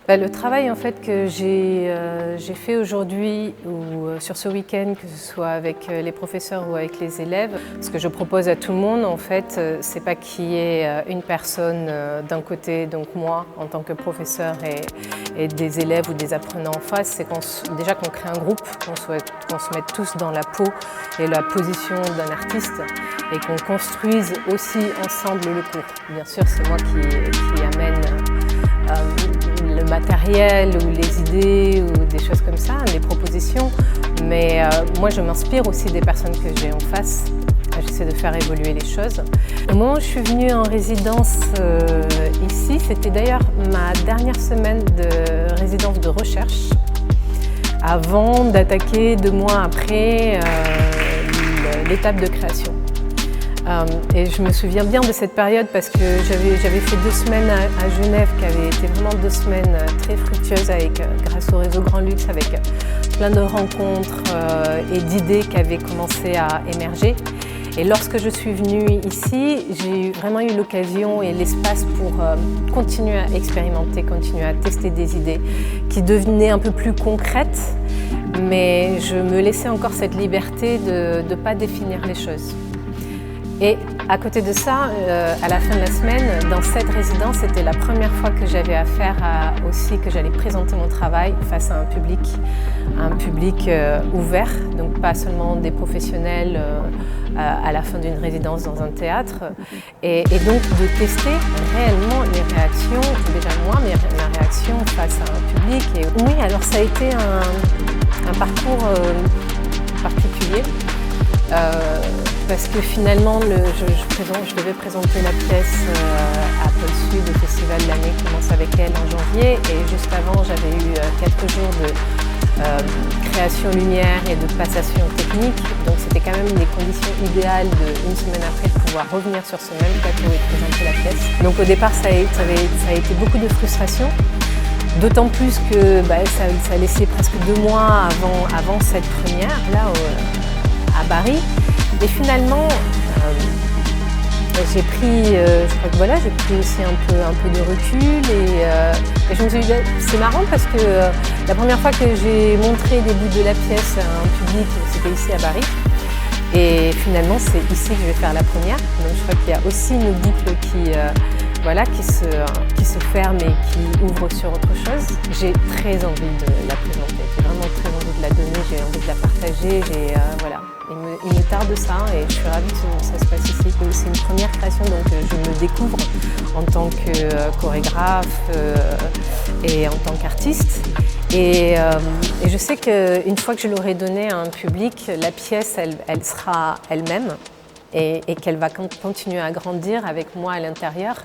Le travail en fait que j'ai fait aujourd'hui ou sur ce week-end, que ce soit avec les professeurs ou avec les élèves, ce que je propose à tout le monde en fait, c'est pas qu'il y ait une personne d'un côté, donc moi en tant que professeur et des élèves ou des apprenants en face, c'est déjà qu'on crée un groupe, qu'on se mette tous dans la peau et la position d'un artiste et qu'on construise aussi ensemble le cours. Bien sûr, c'est moi qui amène le matériel ou les idées ou des choses comme ça, les propositions, mais moi je m'inspire aussi des personnes que j'ai en face. J'essaie de faire évoluer les choses. Au moment où je suis venue en résidence ici, c'était d'ailleurs ma dernière semaine de résidence de recherche, avant d'attaquer 2 mois après l'étape de création. Et je me souviens bien de cette période parce que j'avais fait 2 semaines à Genève qui avaient été vraiment 2 semaines très fructueuses grâce au réseau Grand Luxe, avec plein de rencontres et d'idées qui avaient commencé à émerger. Et lorsque je suis venue ici, j'ai vraiment eu l'occasion et l'espace pour continuer à expérimenter, continuer à tester des idées qui devenaient un peu plus concrètes, mais je me laissais encore cette liberté de ne pas définir les choses. Et à côté de ça, à la fin de la semaine, dans cette résidence, c'était la première fois que j'avais affaire aussi que j'allais présenter mon travail face à un public ouvert, donc pas seulement des professionnels à la fin d'une résidence dans un théâtre, et donc de tester réellement les réactions, déjà moi, ma réaction face à un public. Et oui, alors ça a été un parcours particulier. Parce que finalement, je devais présenter la pièce à Pôle Sud au Festival de l'année qui commence avec elle en janvier, et juste avant j'avais eu 4 jours de création lumière et de passation technique, donc c'était quand même des conditions idéales une semaine après de pouvoir revenir sur ce même plateau et présenter la pièce. Donc au départ ça a été beaucoup de frustration, d'autant plus que ça laissait presque 2 mois avant cette première là à Bari. Et finalement, j'ai pris aussi un peu de recul et je me suis dit, c'est marrant parce que la première fois que j'ai montré des bouts de la pièce à un public, c'était ici à Bari. Et finalement, c'est ici que je vais faire la première. Donc je crois qu'il y a aussi une boucle qui se ferme et qui ouvre sur autre chose. J'ai très envie de la présenter, j'ai vraiment très envie de la donner, j'ai envie de la partager, il me tarde ça et je suis ravie que ça se passe ici. C'est une première création, donc je me découvre en tant que chorégraphe et en tant qu'artiste. Et je sais qu'une fois que je l'aurai donnée à un public, la pièce, elle sera elle-même et qu'elle va continuer à grandir avec moi à l'intérieur.